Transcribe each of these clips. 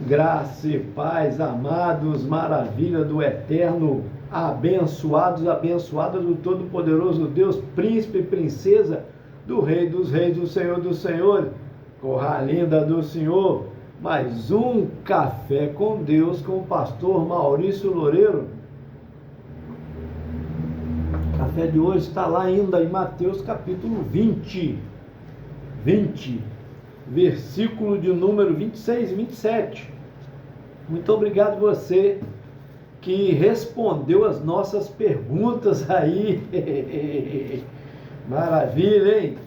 Graça e paz, amados, maravilha do eterno, abençoados, abençoadas do Todo-Poderoso Deus, príncipe e princesa, do Rei dos Reis, do Senhor dos Senhores, corra linda do Senhor, mais um Café com Deus com o pastor Maurício Loureiro. O café de hoje está lá ainda em Mateus capítulo 20, versículo de número 26 e 27. Muito obrigado você que respondeu as nossas perguntas aí. Maravilha, hein?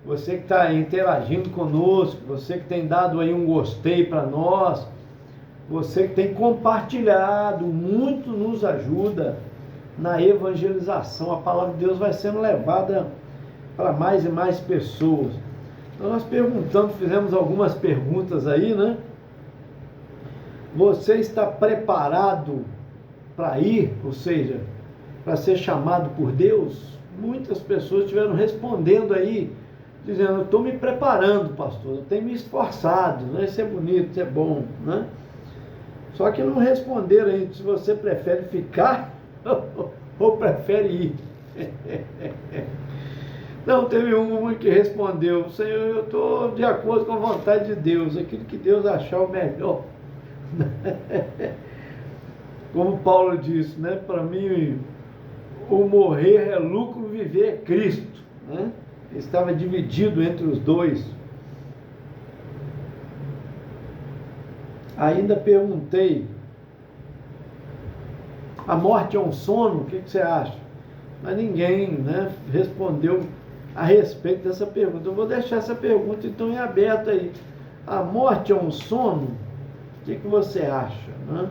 Você que está interagindo conosco, você que tem dado aí um gostei para nós, você que tem compartilhado, muito nos ajuda na evangelização. A palavra de Deus vai sendo levada para mais e mais pessoas. Então nós perguntamos, fizemos algumas perguntas aí, né? Você está preparado para ir, ou seja, para ser chamado por Deus? Muitas pessoas estiveram respondendo aí, dizendo, eu estou me preparando, pastor, eu tenho me esforçado, né? Isso é bonito, isso é bom, né? Só que não responderam aí se você prefere ficar ou prefere ir. Não, teve uma que respondeu, Senhor, eu estou de acordo com a vontade de Deus, aquilo que Deus achar o melhor. Como Paulo disse, né? Para mim, o morrer é lucro, viver é Cristo, né? Estava dividido entre os dois. Ainda perguntei, a morte é um sono? O que você acha? Mas ninguém, né, respondeu a respeito dessa pergunta. Eu vou deixar essa pergunta então em aberto aí. A morte é um sono? O que você acha, né?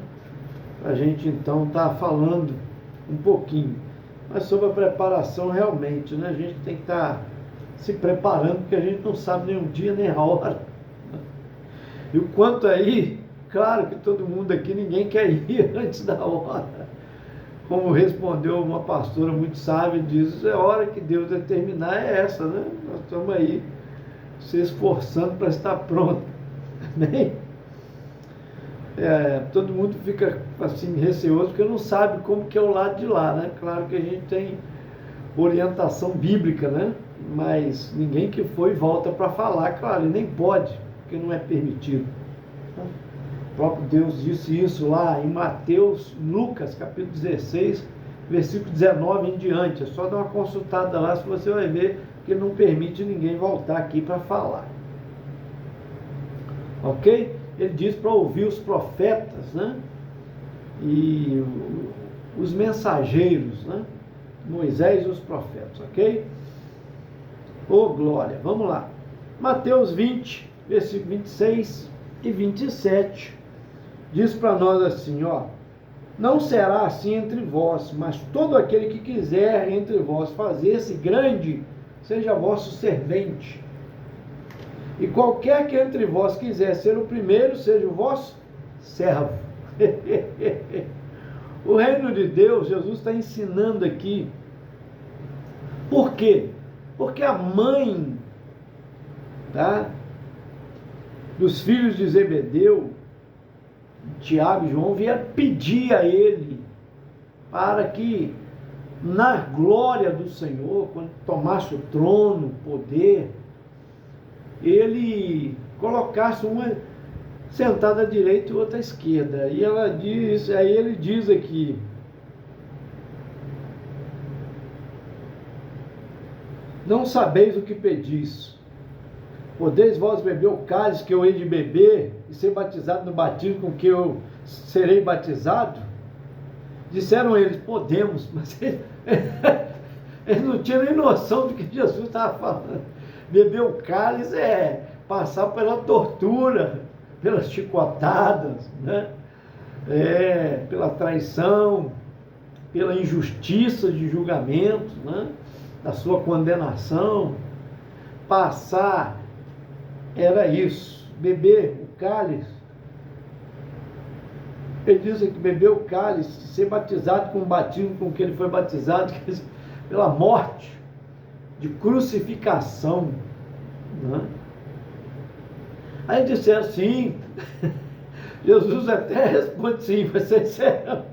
Para a gente então estar falando um pouquinho. Mas sobre a preparação realmente, né? A gente tem que estar se preparando, porque a gente não sabe nem o dia nem a hora. E o quanto aí, claro que todo mundo aqui, ninguém quer ir antes da hora. Como respondeu uma pastora muito sábia, diz, a hora que Deus determinar é essa, né? Nós estamos aí se esforçando para estar pronto. Amém? Todo mundo fica assim receoso porque não sabe como que é o lado de lá, né? Claro que a gente tem orientação bíblica, né? Mas ninguém que foi volta para falar, claro, e nem pode, porque não é permitido. O próprio Deus disse isso lá em Lucas capítulo 16, versículo 19 em diante. É só dar uma consultada lá, se você vai ver que ele não permite ninguém voltar aqui para falar. Ok? Ele diz para ouvir os profetas, né? E os mensageiros, né? Moisés e os profetas, ok? Oh, glória! Vamos lá. Mateus 20, versículo 26 e 27, diz para nós assim, ó, não será assim entre vós, mas todo aquele que quiser entre vós fazer-se grande, seja vosso servente. E qualquer que entre vós quiser ser o primeiro, seja o vosso servo. O reino de Deus, Jesus está ensinando aqui. Por quê? Porque a mãe, tá, dos filhos de Zebedeu, Tiago e João, vieram pedir a ele para que na glória do Senhor, quando tomasse o trono, o poder, ele colocasse uma sentada à direita e outra à esquerda. E ela diz, aí ele diz aqui, não sabeis o que pedis. Podeis vós beber o cálice que eu hei de beber e ser batizado no batismo com que eu serei batizado? Disseram eles, podemos, mas eles não tinham nem noção do que Jesus estava falando. Beber o cálice é passar pela tortura, pelas chicotadas, né? Pela traição, pela injustiça de julgamento, né? Da sua condenação. Passar era isso, beber o cálice. Ele diz que beber o cálice, ser batizado com o batismo com que ele foi batizado, pela morte, de crucificação, né? Aí disseram, sim, Jesus até responde sim, vocês serão,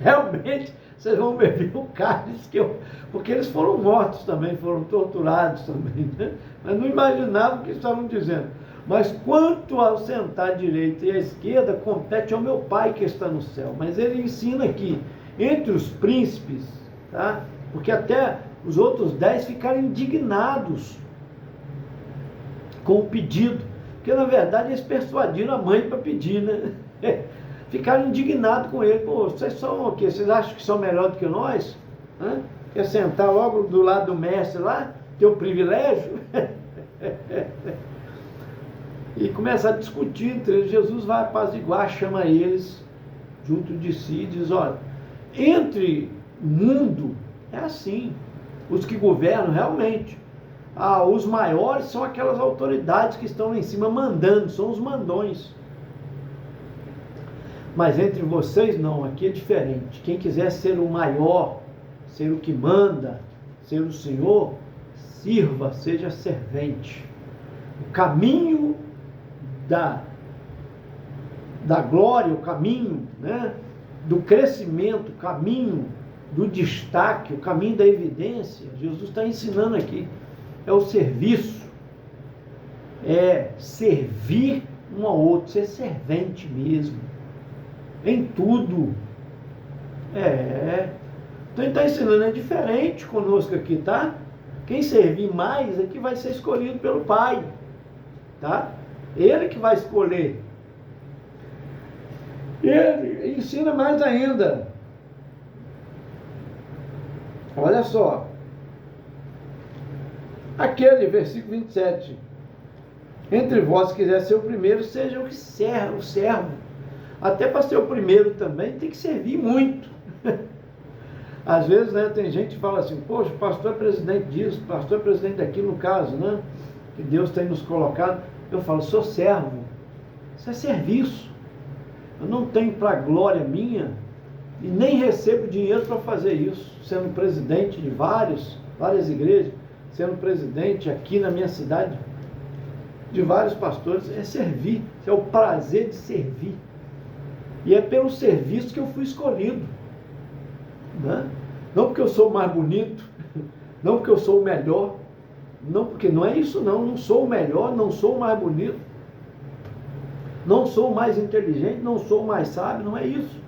realmente vocês vão beber o cálice que eu... Porque eles foram mortos também, foram torturados também, né? Mas não imaginavam o que estavam dizendo. Mas quanto ao sentar à direita e à esquerda, compete ao meu Pai que está no céu. Mas ele ensina aqui, entre os príncipes, tá? Porque até os outros 10 ficaram indignados com o pedido. Porque na verdade eles persuadiram a mãe para pedir, né? Ficaram indignados com ele. Pô, vocês são o quê? Vocês acham que são melhor do que nós? Hã? Quer sentar logo do lado do mestre lá? Ter o privilégio? E começa a discutir entre eles. Jesus vai apaziguar, chama eles junto de si e diz, olha, entre o mundo é assim. Os que governam realmente. Os maiores são aquelas autoridades que estão lá em cima mandando, são os mandões. Mas entre vocês não, aqui é diferente. Quem quiser ser o maior, ser o que manda, ser o Senhor, sirva, seja servente. O caminho da glória, o caminho, né, do crescimento, o caminho do destaque, o caminho da evidência, Jesus está ensinando aqui, é o serviço, é servir um ao outro, ser servente mesmo, em tudo. Então ele está ensinando, é diferente conosco aqui, tá? Quem servir mais é que vai ser escolhido pelo Pai, tá? Ele que vai escolher. Ele ensina mais ainda. Olha só. Aquele versículo 27. Entre vós que quiser ser o primeiro, seja o que serve, o servo. Até para ser o primeiro também tem que servir muito. Às vezes, né, tem gente que fala assim, poxa, o pastor é presidente disso, o pastor é presidente daquilo, no caso, né? Que Deus tem nos colocado. Eu falo, sou servo. Isso é serviço. Eu não tenho para glória minha e nem recebo dinheiro para fazer isso. Sendo presidente de várias igrejas, sendo presidente aqui na minha cidade, de vários pastores, é servir. É o prazer de servir. E é pelo serviço que eu fui escolhido. Né? Não porque eu sou mais bonito, não porque eu sou o melhor, não, porque não é isso não sou o melhor, não sou o mais bonito, não sou o mais inteligente, não sou o mais sábio, não é isso.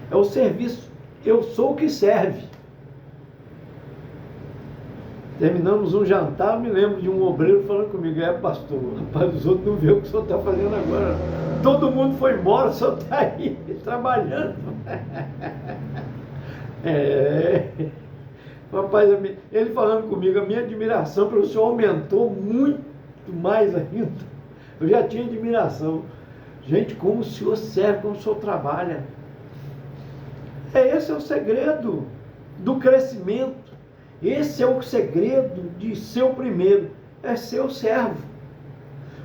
É o serviço, eu sou o que serve. Terminamos um jantar, eu me lembro de um obreiro falando comigo, pastor, rapaz, os outros não vê o que o senhor está fazendo agora. Todo mundo foi embora, o senhor está aí trabalhando. Rapaz, ele falando comigo, a minha admiração pelo senhor aumentou muito mais ainda. Eu já tinha admiração. Gente, como o senhor serve, como o senhor trabalha. Esse é o segredo do crescimento. Esse é o segredo de ser o primeiro. É ser o servo.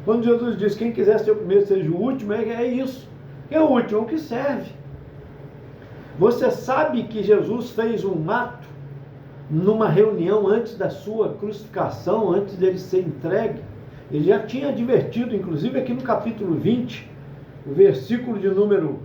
Quando Jesus diz, quem quiser ser o primeiro, seja o último, é isso. Quem é o último? É o que serve. Você sabe que Jesus fez um ato numa reunião antes da sua crucificação, antes dele ser entregue? Ele já tinha advertido, inclusive aqui no capítulo 20, o versículo de número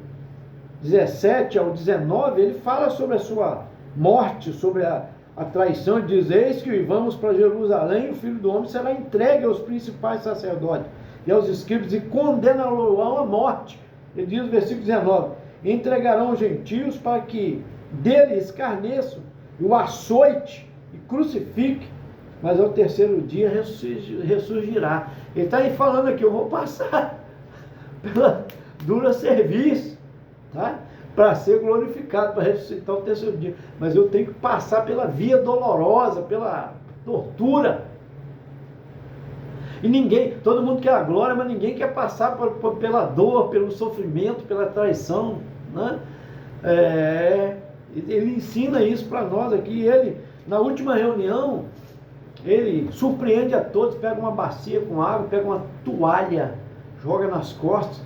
17 ao 19, ele fala sobre a sua morte, sobre a traição. Ele diz, eis que vamos para Jerusalém, o Filho do Homem será entregue aos principais sacerdotes e aos escribas e condená-lo à morte. Ele diz no versículo 19, entregarão os gentios para que dele escarneçam e o açoite e crucifique, mas ao terceiro dia ressurgirá. Ele está aí falando aqui, eu vou passar pela dura serviço, tá? Para ser glorificado, para ressuscitar ao terceiro dia, mas eu tenho que passar pela via dolorosa, pela tortura. E todo mundo quer a glória, mas ninguém quer passar pela dor, pelo sofrimento, pela traição, né? Ele ensina isso para nós aqui. Ele, na última reunião, ele surpreende a todos, pega uma bacia com água, pega uma toalha, joga nas costas,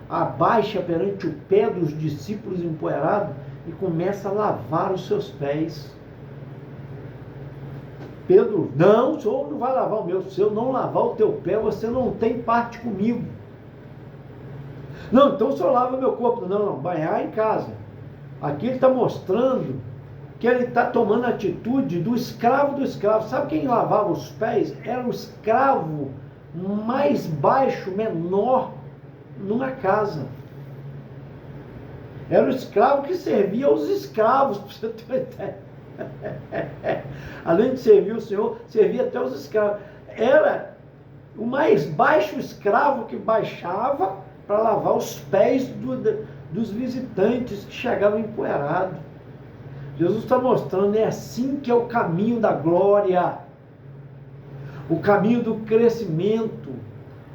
abaixa perante o pé dos discípulos empoeirados e começa a lavar os seus pés. Pedro, não, o senhor não vai lavar o meu. Se eu não lavar o teu pé, você não tem parte comigo. Não, então o senhor lava meu corpo. Não, não, banhar em casa. Aqui ele está mostrando que ele está tomando a atitude do escravo do escravo. Sabe quem lavava os pés? Era o escravo mais baixo, menor, numa casa. Era o escravo que servia aos escravos, para você ter uma ideia. Além de servir o Senhor, servia até os escravos. Era o mais baixo escravo que baixava para lavar os pés dos visitantes que chegavam empoeirados. Jesus está mostrando, é assim que é o caminho da glória, o caminho do crescimento,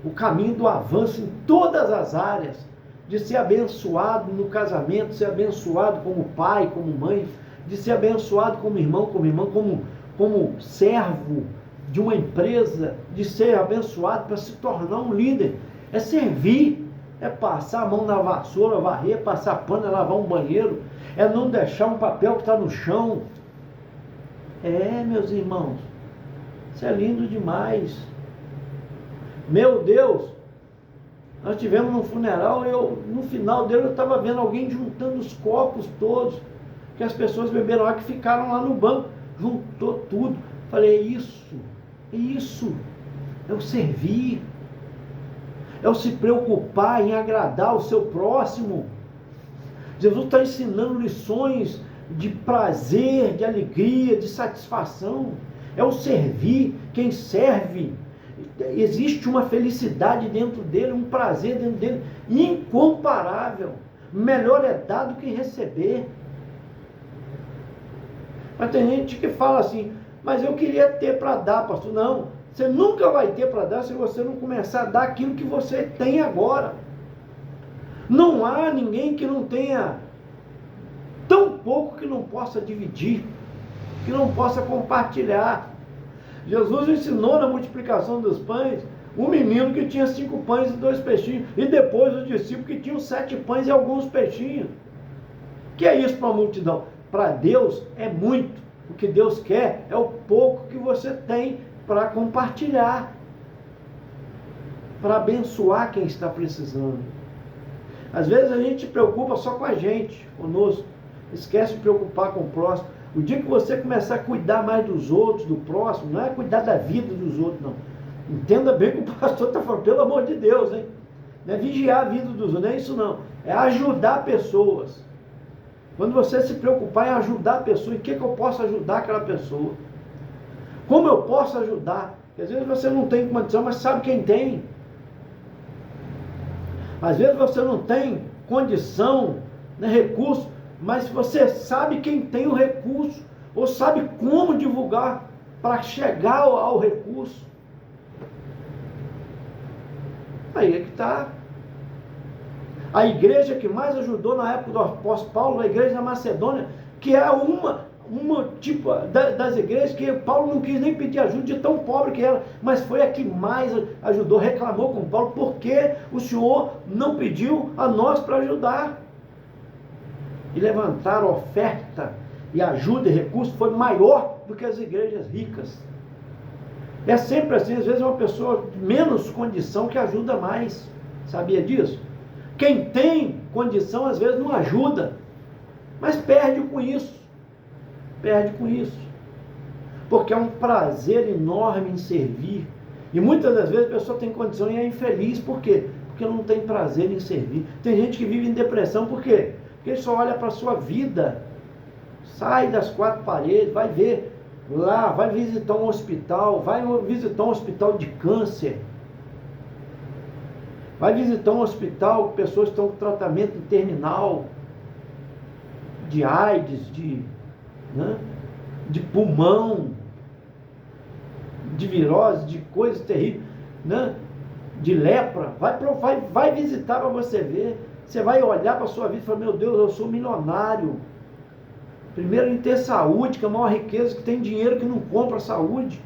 o caminho do avanço em todas as áreas, de ser abençoado no casamento, ser abençoado como pai, como mãe, de ser abençoado como irmão, como servo de uma empresa, de ser abençoado para se tornar um líder. É servir, é passar a mão na vassoura, varrer, passar pano, é lavar um banheiro, é não deixar um papel que está no chão. Meus irmãos, isso é lindo demais. Meu Deus, nós tivemos um funeral, no final dele eu estava vendo alguém juntando os copos todos, que as pessoas beberam lá, que ficaram lá no banco, juntou tudo. Falei, é isso, é o servir, é o se preocupar em agradar o seu próximo. Jesus está ensinando lições de prazer, de alegria, de satisfação. É o servir. Quem serve, existe uma felicidade dentro dele, um prazer dentro dele incomparável. Melhor é dar do que receber. Mas tem gente que fala assim, mas eu queria ter para dar, pastor. Não, você nunca vai ter para dar se você não começar a dar aquilo que você tem agora. Não há ninguém que não tenha tão pouco que não possa dividir, que não possa compartilhar. Jesus ensinou na multiplicação dos pães um menino que tinha 5 pães e 2 peixinhos, e depois os discípulos que tinham 7 pães e alguns peixinhos. Que é isso para a multidão? Para Deus é muito. O que Deus quer é o pouco que você tem para compartilhar, para abençoar quem está precisando. Às vezes a gente se preocupa só com a gente, conosco, esquece de preocupar com o próximo. O dia que você começar a cuidar mais dos outros, do próximo, não é cuidar da vida dos outros, não. Entenda bem o que o pastor está falando, pelo amor de Deus, hein? Não é vigiar a vida dos outros, não é isso não. É ajudar pessoas. Quando você se preocupar em ajudar a pessoa, em que eu posso ajudar aquela pessoa? Como eu posso ajudar? Porque às vezes você não tem condição, mas sabe quem tem. Às vezes você não tem condição, né, recurso, mas você sabe quem tem o recurso, ou sabe como divulgar para chegar ao recurso. Aí é que está. A igreja que mais ajudou na época do apóstolo Paulo, a igreja da Macedônia, que é uma tipo das igrejas que Paulo não quis nem pedir ajuda de tão pobre que era, mas foi a que mais ajudou, reclamou com Paulo, porque o Senhor não pediu a nós para ajudar. E levantar oferta e ajuda e recurso foi maior do que as igrejas ricas. É sempre assim, às vezes é uma pessoa de menos condição que ajuda mais. Sabia disso? Quem tem condição às vezes não ajuda, mas perde com isso. Perde com isso. Porque é um prazer enorme em servir. E muitas das vezes a pessoa tem condição e é infeliz. Por quê? Porque não tem prazer em servir. Tem gente que vive em depressão, por quê? Porque ele só olha para a sua vida, sai das 4 paredes, vai ver lá, vai visitar um hospital, vai visitar um hospital de câncer, vai visitar um hospital que pessoas estão com tratamento terminal, de AIDS, de pulmão, de virose, de coisas terríveis, de lepra. Vai visitar para você ver. Você vai olhar para a sua vida e falar, meu Deus, eu sou milionário. Primeiro em ter saúde, que é a maior riqueza, que tem dinheiro que não compra saúde.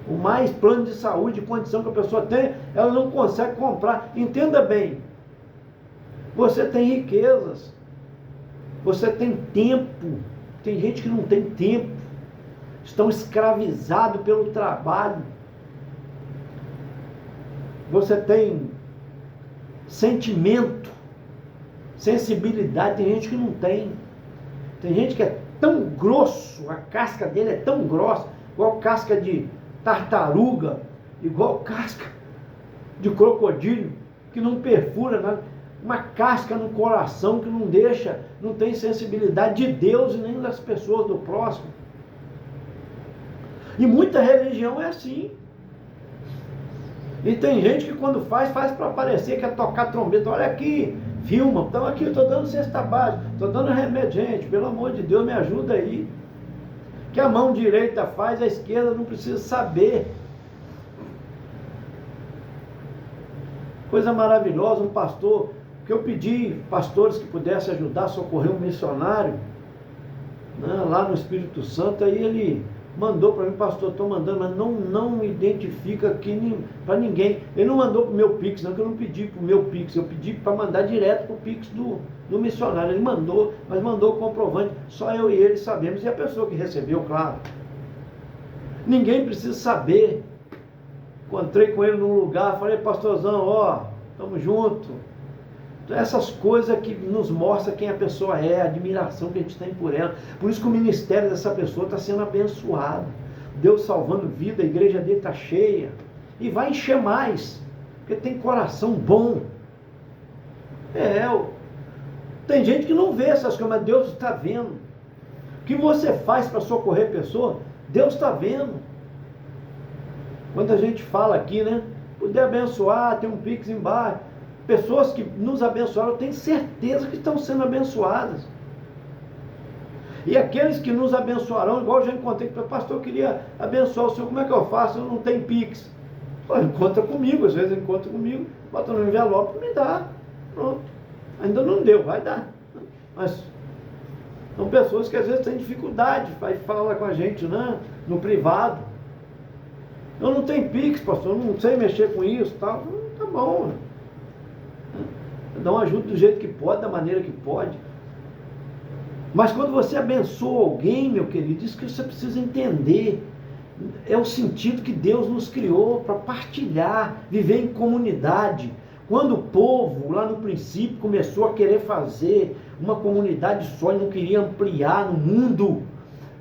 O mais plano de saúde, de condição que a pessoa tem, ela não consegue comprar. Entenda bem, você tem riquezas, você tem tempo. Tem gente que não tem tempo, estão escravizados pelo trabalho. Você tem sentimento, sensibilidade. Tem gente que não tem. Tem gente que é tão grosso, a casca dele é tão grossa, igual casca de tartaruga, igual casca de crocodilo, que não perfura nada. Uma casca no coração que não deixa, não tem sensibilidade de Deus e nem das pessoas do próximo. E muita religião é assim. E tem gente que quando faz para aparecer, quer tocar trombeta. Olha aqui, filma, então aqui eu estou dando cesta básica, estou dando remédio. Gente, pelo amor de Deus, me ajuda aí. Que a mão direita faz, a esquerda não precisa saber. Coisa maravilhosa, um pastor, que eu pedi pastores que pudessem ajudar a socorrer um missionário, né, lá no Espírito Santo. Aí ele mandou para mim: pastor, estou mandando, mas não identifica aqui para ninguém. Ele não mandou para o meu Pix, não, que eu não pedi para o meu Pix, eu pedi para mandar direto para o Pix do missionário. Ele mandou, mas mandou o comprovante, só eu e ele sabemos, e a pessoa que recebeu, claro. Ninguém precisa saber. Encontrei com ele num lugar, falei: pastorzão, ó, estamos juntos. Essas coisas que nos mostram quem a pessoa é, a admiração que a gente tem por ela. Por isso que o ministério dessa pessoa está sendo abençoado. Deus salvando vida, a igreja dele está cheia. E vai encher mais, porque tem coração bom. Tem gente que não vê essas coisas, mas Deus está vendo. O que você faz para socorrer pessoa, Deus está vendo. Quando a gente fala aqui, né? Puder abençoar, tem um Pix embaixo. Pessoas que nos abençoaram, eu tenho certeza que estão sendo abençoadas. E aqueles que nos abençoarão, igual eu já encontrei, pastor, eu queria abençoar o senhor, como é que eu faço? Eu não tenho Pix. Encontra comigo, às vezes encontra comigo, bota no envelope e me dá. Pronto. Ainda não deu, vai dar. Mas são pessoas que às vezes têm dificuldade, vai falar com a gente, né, no privado. Eu não tenho Pix, pastor, eu não sei mexer com isso, tal. Tá bom, né? Dá uma ajuda do jeito que pode, da maneira que pode. Mas quando você abençoa alguém, meu querido, isso que você precisa entender. É o sentido que Deus nos criou para partilhar, viver em comunidade. Quando o povo, lá no princípio, começou a querer fazer uma comunidade só e não queria ampliar no mundo,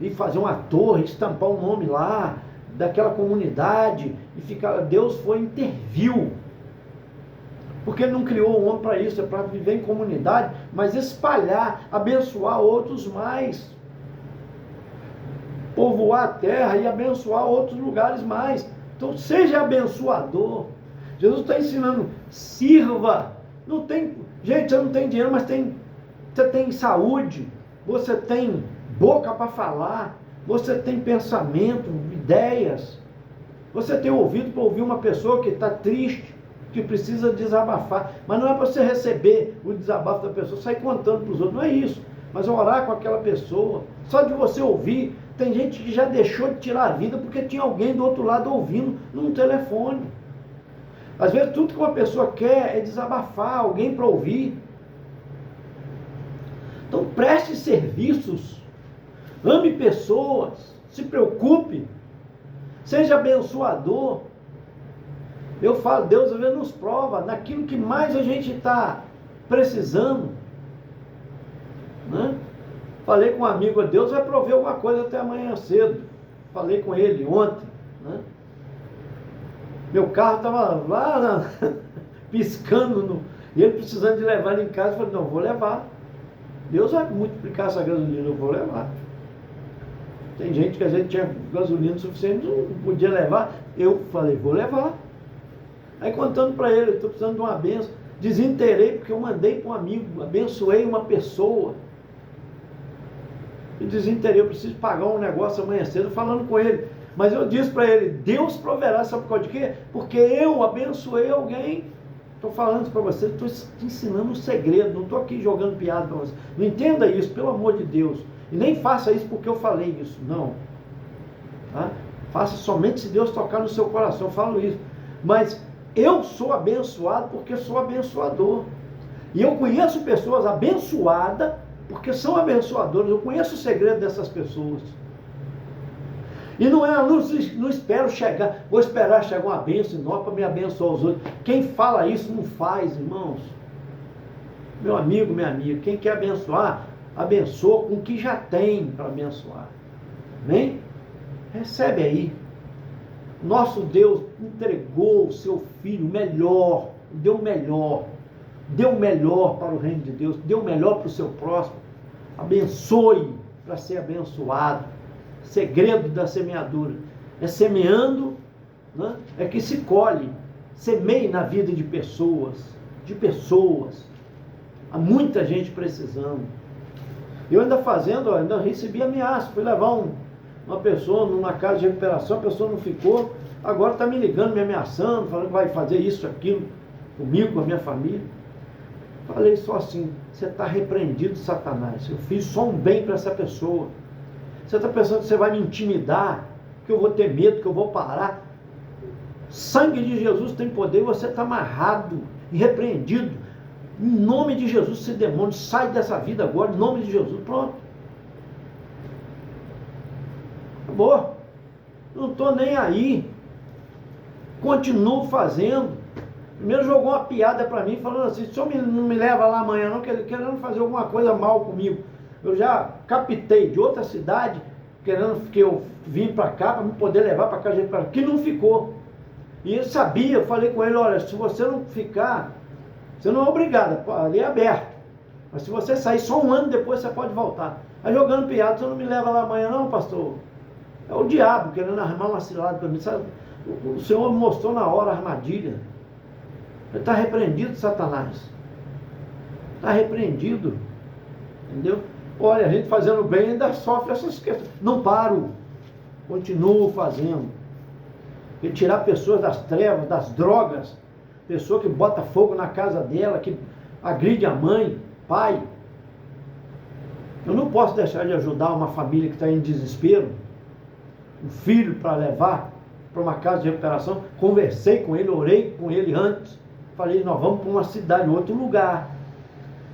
e fazer uma torre, estampar um nome lá, daquela comunidade, e ficar, Deus foi e interviu. Porque Ele não criou o homem para isso, é para viver em comunidade, mas espalhar, abençoar outros mais. Povoar a terra e abençoar outros lugares mais. Então seja abençoador. Jesus está ensinando, sirva. Não tem, gente, você não tem dinheiro, mas você tem saúde, você tem boca para falar, você tem pensamento, ideias, você tem ouvido para ouvir uma pessoa que está triste, que precisa desabafar, mas não é para você receber o desabafo da pessoa, sair contando para os outros, não é isso, mas orar com aquela pessoa, só de você ouvir. Tem gente que já deixou de tirar a vida porque tinha alguém do outro lado ouvindo num telefone. Às vezes tudo que uma pessoa quer é desabafar, alguém para ouvir. Então preste serviços, ame pessoas, se preocupe, seja abençoador. Eu falo, Deus às vezes nos prova naquilo que mais a gente está precisando, né? Falei com um amigo, Deus vai prover alguma coisa até amanhã cedo. Falei com ele ontem, né? Meu carro estava lá piscando, e ele precisando de levar ele em casa. Eu falei, não, vou levar. Deus vai multiplicar essa gasolina, eu vou levar. Tem gente que às vezes tinha gasolina suficiente, não podia levar. Eu falei, vou levar. Aí contando para ele, estou precisando de uma benção. Desinterei porque eu mandei para um amigo, abençoei uma pessoa. E desinterei, eu preciso pagar um negócio amanhã cedo, falando com ele. Mas eu disse para ele, Deus proverá, sabe por causa de quê? Porque eu abençoei alguém. Estou falando isso para você, estou te ensinando um segredo, não estou aqui jogando piada para você. Não entenda isso, pelo amor de Deus. E nem faça isso porque eu falei isso, não. Tá? Faça somente se Deus tocar no seu coração, eu falo isso. Mas eu sou abençoado porque sou abençoador. E eu conheço pessoas abençoadas porque são abençoadoras. Eu conheço o segredo dessas pessoas. E não é, não espero chegar, vou esperar chegar uma bênção enorme para me abençoar os outros. Quem fala isso não faz, irmãos. Meu amigo, minha amiga, quem quer abençoar, abençoa com o que já tem para abençoar. Amém? Recebe aí. Nosso Deus entregou o seu Filho melhor, deu o melhor. Deu o melhor para o reino de Deus, deu o melhor para o seu próximo. Abençoe para ser abençoado. Segredo da semeadura é semeando, né? É que se colhe. Semeie na vida de pessoas, há muita gente precisando. Eu ainda recebi ameaça, fui levar uma pessoa numa casa de recuperação, a pessoa não ficou, agora está me ligando, me ameaçando, falando que vai fazer isso, aquilo comigo, com a minha família. Falei só assim: você está repreendido, Satanás. Eu fiz só um bem para essa pessoa. Você está pensando que você vai me intimidar, que eu vou ter medo, que eu vou parar? Sangue de Jesus tem poder e você está amarrado e repreendido. Em nome de Jesus, esse demônio sai dessa vida agora, em nome de Jesus. Pronto. Acabou. Não estou nem aí. Continuo fazendo. Primeiro jogou uma piada para mim, falando assim: o senhor não me leva lá amanhã não, querendo fazer alguma coisa mal comigo. Eu já captei de outra cidade, querendo que eu vim para cá, para me poder levar para casa de recuperação, que não ficou. E ele sabia, eu falei com ele: olha, se você não ficar, você não é obrigado, ali é aberto. Mas se você sair só um ano depois, você pode voltar. Aí jogando piada: você não me leva lá amanhã não, pastor? É o diabo querendo armar uma cilada para mim. Sabe? O Senhor me mostrou na hora a armadilha. Ele está repreendido, Satanás. Está repreendido. Entendeu? Olha, a gente fazendo bem ainda sofre essas questões. Não paro. Continuo fazendo. Retirar pessoas das trevas, das drogas. Pessoa que bota fogo na casa dela, que agride a mãe, pai. Eu não posso deixar de ajudar uma família que está em desespero. Um filho para levar para uma casa de recuperação. Conversei com ele, orei com ele antes. Falei: nós vamos para uma cidade, outro lugar.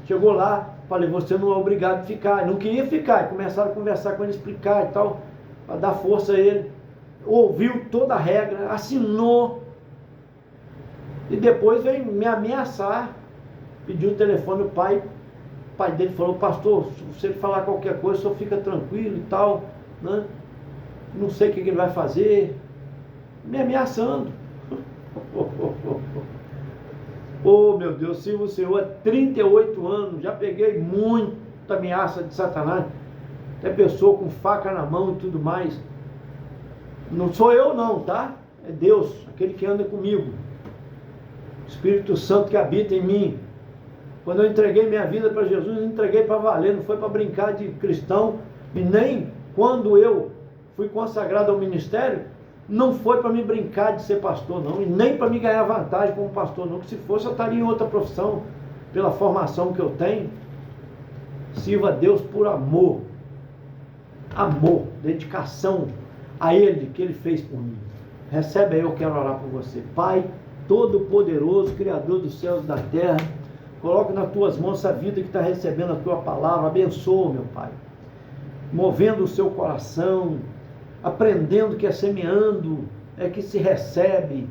Chegou lá, falei: você não é obrigado a ficar. Não queria ficar. E começaram a conversar com ele, explicar e tal, para dar força a ele. Ouviu toda a regra, assinou. E depois veio me ameaçar. Pediu o telefone do pai. O pai dele falou: pastor, se ele falar qualquer coisa, o senhor fica tranquilo e tal, né? Não sei o que ele vai fazer. Me ameaçando. Oh, meu Deus, sirvo o Senhor há 38 anos, já peguei muita ameaça de Satanás, até pessoa com faca na mão e tudo mais. Não sou eu não, tá? É Deus, aquele que anda comigo, Espírito Santo que habita em mim. Quando eu entreguei minha vida para Jesus, eu entreguei para valer, não foi para brincar de cristão, e nem quando eu fui consagrado ao ministério, não foi para me brincar de ser pastor não, e nem para me ganhar vantagem como pastor não, que se fosse eu estaria em outra profissão, pela formação que eu tenho. Sirva a Deus por amor, dedicação a Ele, que Ele fez por mim. Recebe aí, eu quero orar por você. Pai Todo-Poderoso, Criador dos céus e da terra, coloque nas tuas mãos essa vida que está recebendo a tua palavra, abençoa, meu Pai, movendo o seu coração, aprendendo que é semeando é que se recebe.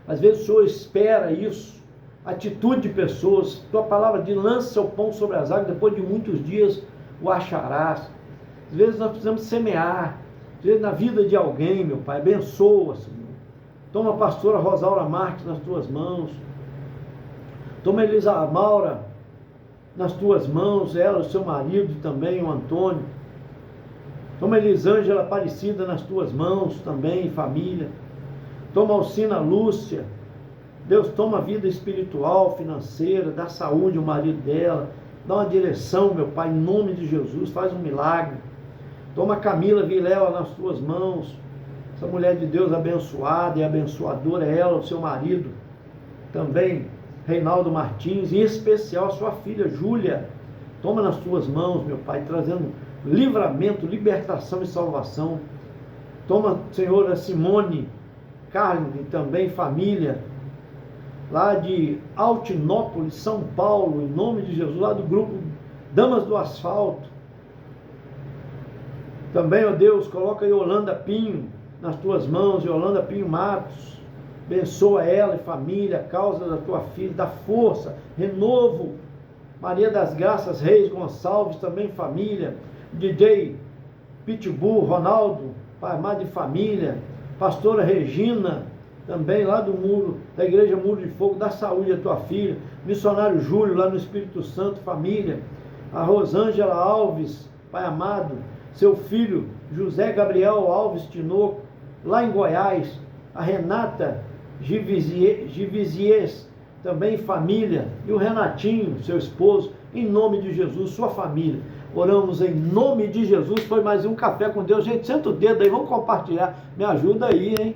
Às vezes o Senhor espera isso, atitude de pessoas. Tua palavra diz: lança seu pão sobre as águas, depois de muitos dias o acharás. Às vezes nós precisamos semear, às vezes na vida de alguém, meu Pai, abençoa, Senhor. Toma a pastora Rosaura Marques nas tuas mãos, toma a Elisa Maura nas tuas mãos, ela, o seu marido também, o Antônio. Toma Elisângela Aparecida nas tuas mãos também, família. Toma Alcina Lúcia. Deus, toma a vida espiritual, financeira, dá saúde ao marido dela. Dá uma direção, meu Pai, em nome de Jesus, faz um milagre. Toma Camila Vilela nas tuas mãos. Essa mulher de Deus abençoada e abençoadora, é ela, o seu marido. Também Reinaldo Martins, em especial a sua filha Júlia. Toma nas tuas mãos, meu Pai, trazendo livramento, libertação e salvação. Toma, Senhor, a Simone Carne, também família, lá de Altinópolis, São Paulo, em nome de Jesus, lá do grupo Damas do Asfalto. Também, ó Deus, coloca Yolanda Pinho nas tuas mãos, Yolanda Pinho Matos. Abençoa ela e família, causa da tua filha, dá força, renovo. Maria das Graças Reis Gonçalves, também família. DJ Pitbull, Ronaldo, Pai amado de família. Pastora Regina, também lá do Muro, da Igreja Muro de Fogo, da saúde da tua filha. Missionário Júlio, lá no Espírito Santo, família. A Rosângela Alves, Pai amado. Seu filho José Gabriel Alves Tinoco, lá em Goiás. A Renata Givizies, também família. E o Renatinho, seu esposo, em nome de Jesus, sua família. Oramos em nome de Jesus. Foi mais um Café com Deus. Gente, senta o dedo aí, vamos compartilhar. Me ajuda aí, hein?